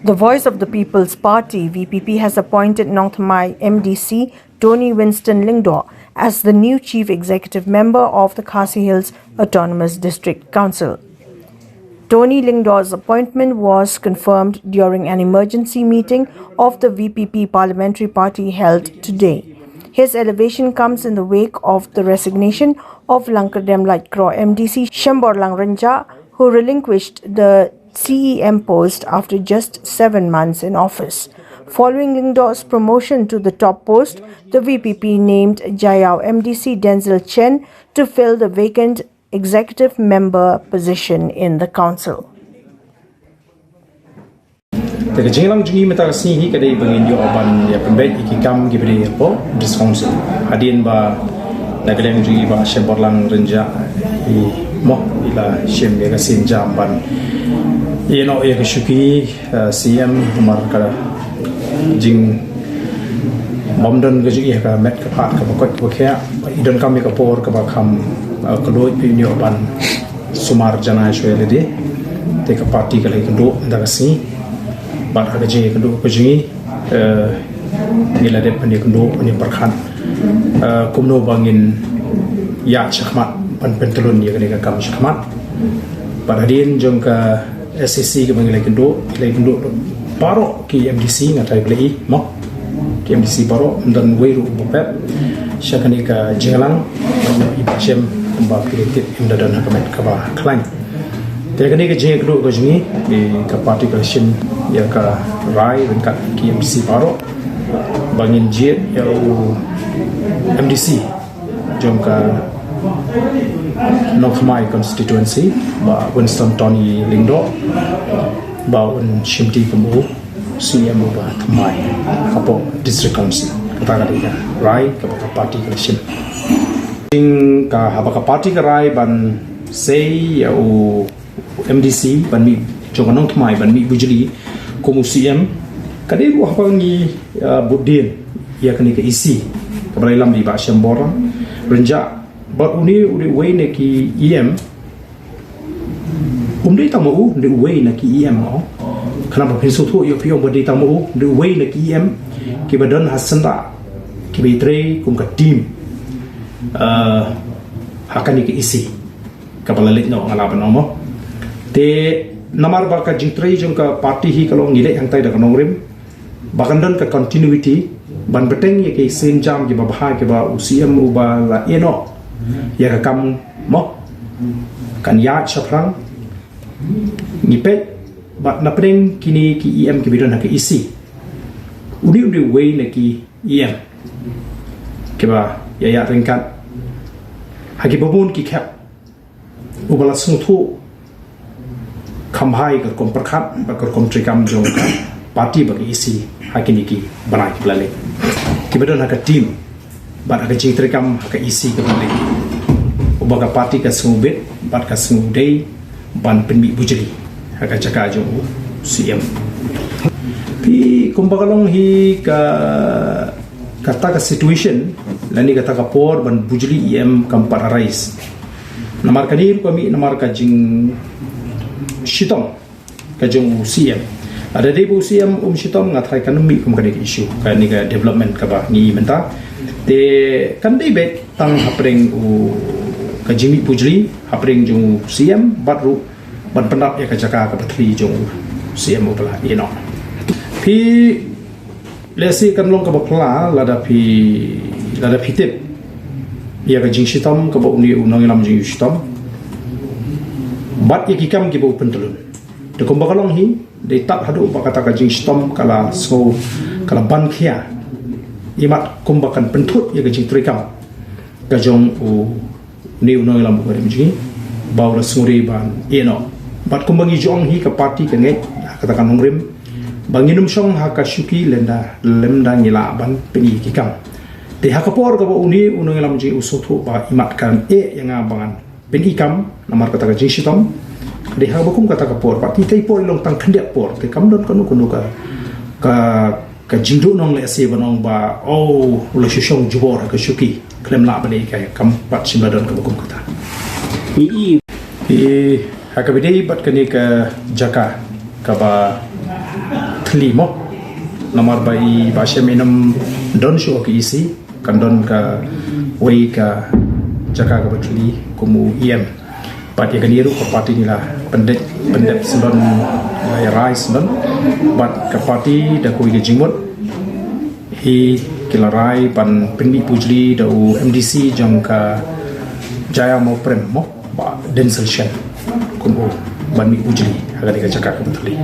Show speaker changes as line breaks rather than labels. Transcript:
The Voice of the People's Party, VPP, has appointed Nongthymmai MDC Tony Winston Lyngdoh as the new Chief Executive Member of the Khasi Hills Autonomous District Council. Tony Lyngdoh's appointment was confirmed during an emergency meeting of the VPP Parliamentary Party held today. His elevation comes in the wake of the resignation of Nongthymmai MDC Shambor Langrenja, who relinquished the CEM post after just 7 months in office. Following Lyngdoh's promotion to the top post, the VPP named Jayao MDC Denzel Chen to fill the vacant executive member position in the council.
The Jinglang Jungi Metasi he kadai bangin yo aban ya pembet ikikam gibri po discouncil adin ba nagaleng jungi ba Shemborlang Renja I mo ila shem ya kasin jamban yeno ya shuki CM Umar kada jing bomdan gajigi ka met ka pat ka bakot ko kya idon kami ka por ka bakam kaloi pinyo ban sumar jana shwele de te ka party ka lai kendo ndagasi bat ada je kendo ko jingi ngila de pani kendo ani perkhan kumno bangin ya chakmat pan pentelun ya kene kam chakmat bat adin jong ka SCC ke bangila kendo paro ki MDC ngatai play mo ki MDC paro dan weiru bopet syakani ka jinglang ibachem ba kreatif imdadan hakamet ka ba klan tekani ke jing kendo ko jingi ka party collection ya ka rai dekat KMC Paro bangin jet ya MDC jom ka Nongthymmai constituency ba Winston Tony Lyngdoh ba un shimti kumbu CM ba Thamai kapo district council kata kata rai ka party collection ding ka haba ka party ka rai ban say ya MDC ban mi jom Nongthymmai ban mi bujuli como CM kadai ruah pangi budin ia kini ke isi kepada lam di ba Shambor Renja ba uni wei ne ki EM dei tamu de wei na ki EM o kenapa pinsu tu yo pion ba dei tamu de wei na ki EM ki badan hasanda ki betre kum ka team hakani ke isi kapala lit no ngalaban omo te namar ba ka jingtrei jong ka party hi kalau ngilek yang tai da kanongrim bakandan ka continuity ban beteng ye ke sen jam ke ba bahai ke ba UCM uba la eno ya ka kam mo kan ya chaprang ngipet ba na preng kini ki EM ke bidon ha ke isi uni wei na ki EM ke ba ya ringkat ha ke babun ki kap ubala sungthu khamhai ka kom prakhat ba ka kom trikam jong ka party ba isi hakini ki banai ki blale ki bedon ka team ba ka jing trikam ka isi ka blale ubaga party ka sungubit ba ka sungudei ban penmi bujeli ka jaka jong CM pi kumbagalong hi ka kata ka situation lani kata ka por ban bujeli EM kampar rais namar kadir kami namar ka jing Shitong kajong CM ada debu CM Shitong ngatai ekonomi kum kade isu kan ni ka development ka ba ni menta te kan dei bet tang hapreng kajimi pujri hapreng jong CM batru ban pendap ya ka jaka ka batri jong CM pula ino pi lesi kan long ka bakla lada pitip ya ka jing Shitong ka ba uni unang lam jing Shitong bat ikikam ki bo pentelun de kombakalong hi de tap hadu ba kata ka jing stom kala so kala ban khia imat kombakan pentut ya ka jing trikam ka jong ni unoi lam ko ji ba la suri ban eno bat kombangi jong hi ka party ka nge kata kan ngrim banginum song ha ka shuki lemda ngila ban peni ikikam de ha ka por ka bo uni unoi lam ji usothu ba imat kan yang abangan pen ikam namar kata ka jishitom de ha bakum kata ka por parti tai por long tang khandia por te kam don kanu ka jingdu nong le se banong ba la shishong jubor ka shuki klem la bani ka kam pat simadon ka bakum kata ha ka bidei bat kani ka jaka ka ba thli mo nomor bai bahasa minum don shu ke isi kan don ka wei ka jaka ka batli kumu iem pat ya kaniru ko parti ni lah pendet selon ya rais don bat ka parti da ko ge jingmot hi kilarai pan penmi pujli da MDC jang ka jaya mo prem mo ba den solution kumu ban mi pujli agar ka jaka ka batli